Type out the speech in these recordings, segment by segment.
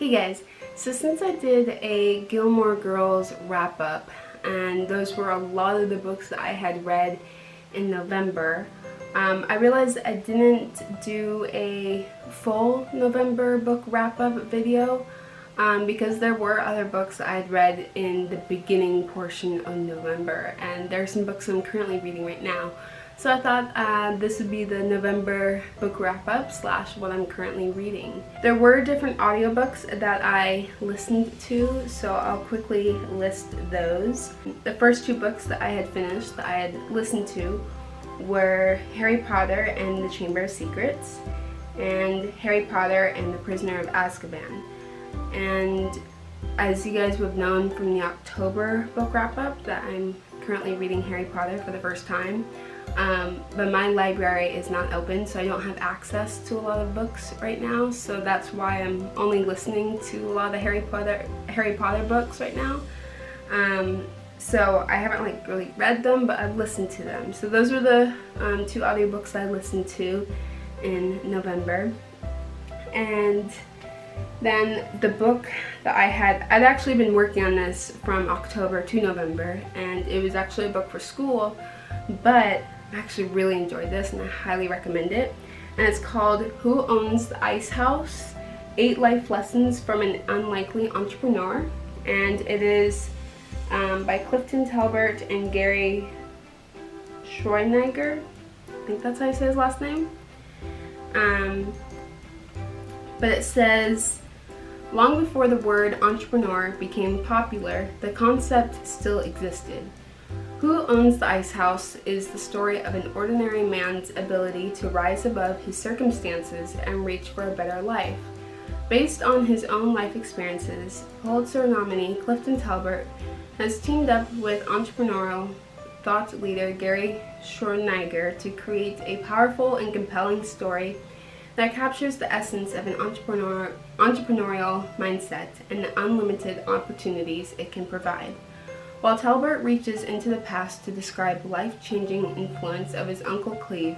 Hey guys, so since I did a Gilmore Girls wrap up, and those were a lot of the books that I had read in November, I realized I didn't do a full November book wrap up video because there were other books that I had read in the beginning portion of November, and there are some books I'm currently reading right now. So I thought this would be the November book wrap-up / what I'm currently reading. There were different audiobooks that I listened to, so I'll quickly list those. The first two books that I had finished, that I had listened to, were Harry Potter and the Chamber of Secrets, and Harry Potter and the Prisoner of Azkaban. And as you guys would have known from the October book wrap-up, that I'm currently reading Harry Potter for the first time. But my library is not open, so I don't have access to a lot of books right now, so that's why I'm only listening to a lot of the Harry Potter books right now. So I haven't really read them, but I've listened to them. So those were the two audiobooks I listened to in November. And then the book that I'd actually been working on this from October to November, and it was actually a book for school, but I actually really enjoyed this and I highly recommend it. And it's called Who Owns the Ice House? 8 Life Lessons from an Unlikely Entrepreneur. And it is by Clifton Talbert and Gary Schroeniger. I think that's how you say his last name. But it says, long before the word entrepreneur became popular, the concept still existed. Who Owns the Ice House is the story of an ordinary man's ability to rise above his circumstances and reach for a better life. Based on his own life experiences, Pulitzer nominee Clifton Talbert has teamed up with entrepreneurial thought leader Gary Schroeniger to create a powerful and compelling story that captures the essence of an entrepreneurial mindset and the unlimited opportunities it can provide. While Talbert reaches into the past to describe life-changing influence of his Uncle Cleve,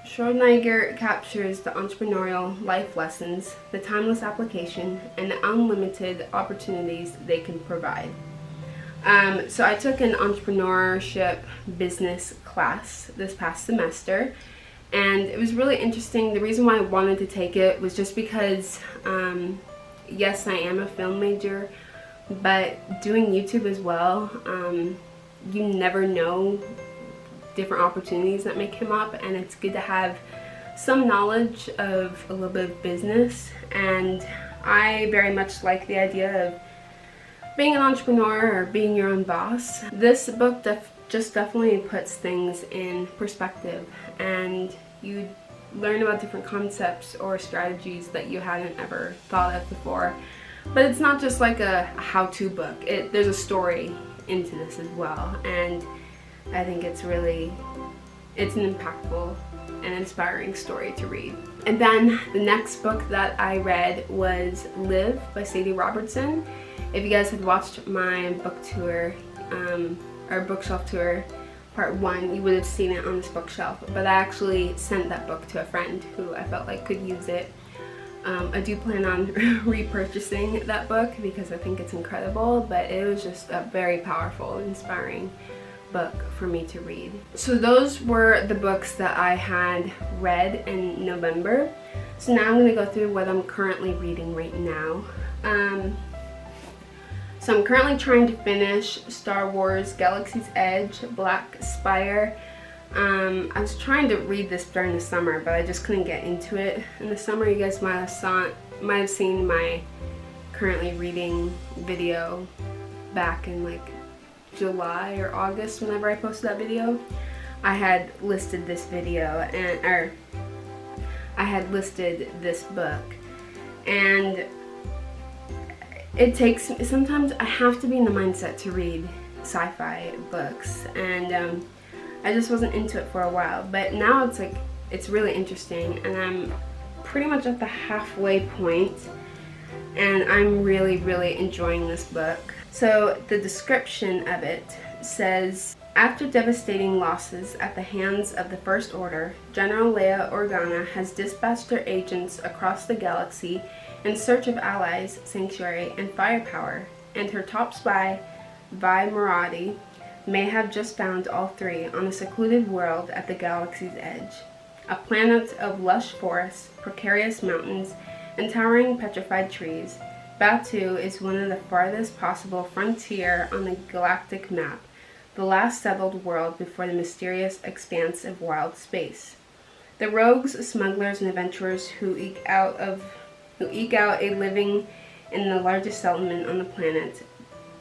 Schroeniger captures the entrepreneurial life lessons, the timeless application, and the unlimited opportunities they can provide. So I took an entrepreneurship business class this past semester, and it was really interesting. The reason why I wanted to take it was just because, yes, I am a film major, but doing YouTube as well, you never know different opportunities that may come up, and it's good to have some knowledge of a little bit of business. And I very much like the idea of being an entrepreneur or being your own boss. This book just definitely puts things in perspective, and you learn about different concepts or strategies that you hadn't ever thought of before. But it's not just like a how-to book. There's a story into this as well, and I think it's an impactful and inspiring story to read. And then the next book that I read was Live by SADIE Robertson. If you guys had watched my book tour, or bookshelf tour part 1, you would have seen it on this bookshelf, but I actually sent that book to a friend who I felt like could use it. I do plan on repurchasing that book because I think it's incredible, but it was just a very powerful, inspiring book for me to read. So those were the books that I had read in November. So now I'm going to go through what I'm currently reading right now. So I'm currently trying to finish Star Wars Galaxy's Edge, Black Spire. I was trying to read this during the summer, but I just couldn't get into it in the summer. You guys might have seen my currently reading video back in like July or August whenever I posted that video. I had listed this video, I had listed this book, and sometimes I have to be in the mindset to read sci-fi books, and I just wasn't into it for a while, but now it's really interesting, and I'm pretty much at the halfway point, and I'm really enjoying this book. So the description of it says, After devastating losses at the hands of the First Order, General Leia Organa has dispatched her agents across the galaxy in search of allies, sanctuary, and firepower, and her top spy, Vi Moradi, may have just found all three on a secluded world at the galaxy's edge. A planet of lush forests, precarious mountains, and towering petrified trees, Batuu is one of the farthest possible frontier on the galactic map, the last settled world before the mysterious expanse of wild space. The rogues, smugglers, and adventurers who eke out a living in the largest settlement on the planet,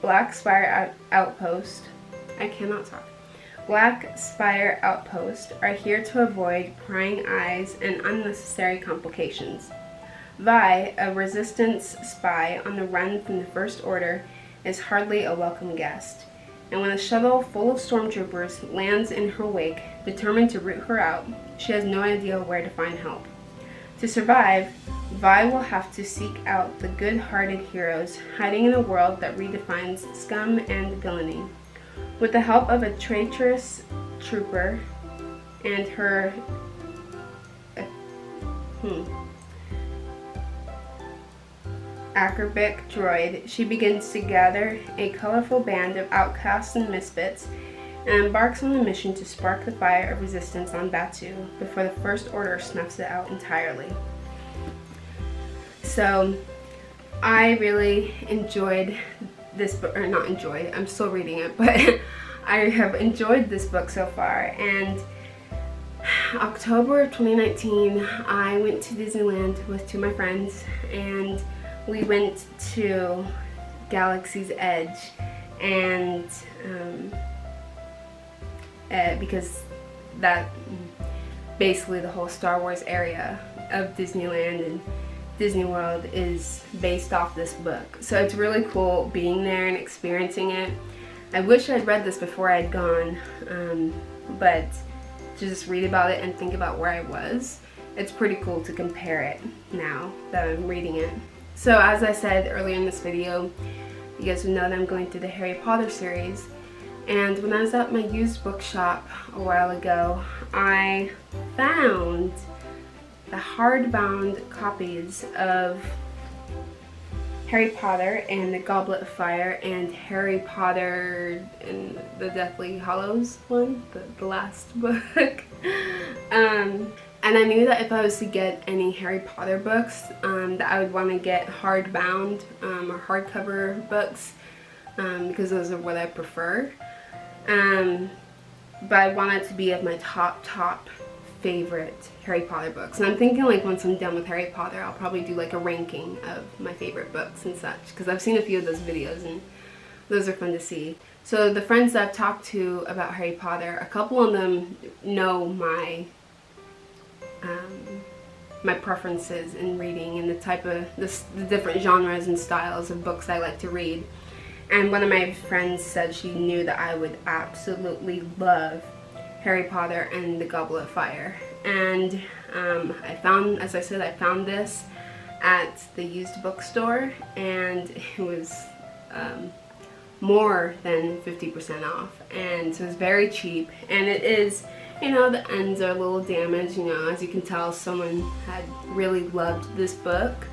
Black Spire Outpost, Black Spire Outpost, are here to avoid prying eyes and unnecessary complications. Vi, a resistance spy on the run from the First Order, is hardly a welcome guest, and when a shuttle full of stormtroopers lands in her wake, determined to root her out, she has no idea where to find help. To survive, Vi will have to seek out the good-hearted heroes hiding in a world that redefines scum and villainy. With the help of a traitorous trooper and her acrobatic droid, she begins to gather a colorful band of outcasts and misfits and embarks on a mission to spark the fire of resistance on Batuu before the First Order snuffs it out entirely. So, I really enjoyed this book, or not enjoyed, I'm still reading it, but I have enjoyed this book so far. And October of 2019, I went to Disneyland with two of my friends, and we went to Galaxy's Edge, and because that basically the whole Star Wars area of Disneyland and Disney World is based off this book. So it's really cool being there and experiencing it. I wish I'd read this before I'd gone, but to just read about it and think about where I was, it's pretty cool to compare it now that I'm reading it. So as I said earlier in this video, you guys would know that I'm going through the Harry Potter series, and when I was at my used bookshop a while ago, I found the hardbound copies of Harry Potter and the Goblet of Fire and Harry Potter and the Deathly Hallows one, the last book. And I knew that if I was to get any Harry Potter books, that I would want to get hardbound or hardcover books, because those are what I prefer. But I want it to be of my top favorite Harry Potter books. And I'm thinking, like, once I'm done with Harry Potter, I'll probably do like a ranking of my favorite books and such, because I've seen a few of those videos and those are fun to see. So the friends that I've talked to about Harry Potter, a couple of them know my preferences in reading and the type of the different genres and styles of books I like to read. And one of my friends said she knew that I would absolutely love Harry Potter and the Goblet of Fire. And I found this at the used bookstore, and it was more than 50% off, and so it was very cheap. And it is, you know, the ends are a little damaged, you know, as you can tell someone had really loved this book.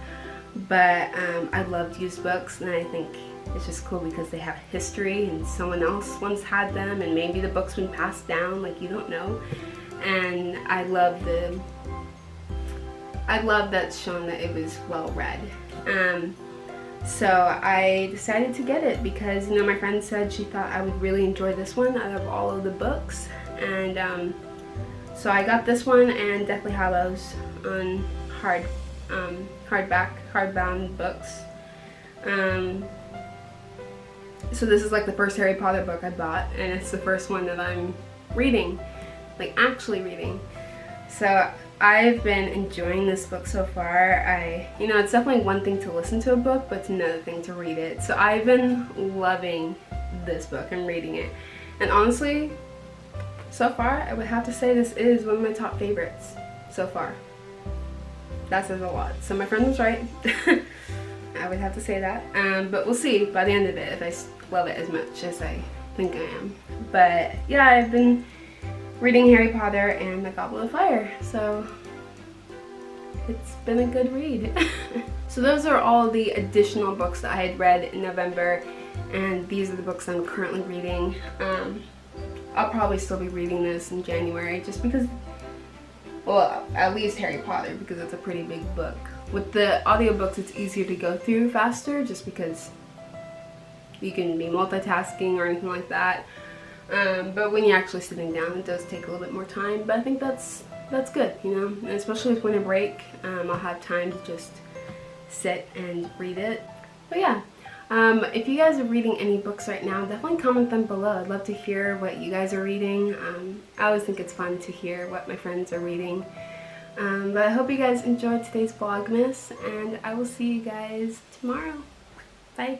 But I loved used books, and I think it's just cool because they have history and someone else once had them, and maybe the book's been passed down, like, you don't know. And I love that it's shown that it was well read. So I decided to get it because, you know, my friend said she thought I would really enjoy this one out of all of the books. And so I got this one and Deathly Hallows on hardbound books. So this is like the first Harry Potter book I bought, and it's the first one that I'm reading, like actually reading. So I've been enjoying this book so far. You know, it's definitely one thing to listen to a book, but it's another thing to read it. So I've been loving this book and reading it. And honestly, so far, I would have to say this is one of my top favorites so far. That says a lot. So my friend was right. I would have to say that. But we'll see by the end of it if I love it as much as I think I am. But yeah, I've been reading Harry Potter and the Goblet of Fire, so it's been a good read. So those are all the additional books that I had read in November, and these are the books I'm currently reading. I'll probably still be reading this in January just because, well, at least Harry Potter, because it's a pretty big book. With the audiobooks, it's easier to go through faster just because you can be multitasking or anything like that. But when you're actually sitting down, it does take a little bit more time, but I think that's good, you know, and especially with winter break, I'll have time to just sit and read it. But yeah, if you guys are reading any books right now, definitely comment them below. I'd love to hear what you guys are reading. I always think it's fun to hear what my friends are reading. But I hope you guys enjoyed today's Vlogmas, and I will see you guys tomorrow. Bye!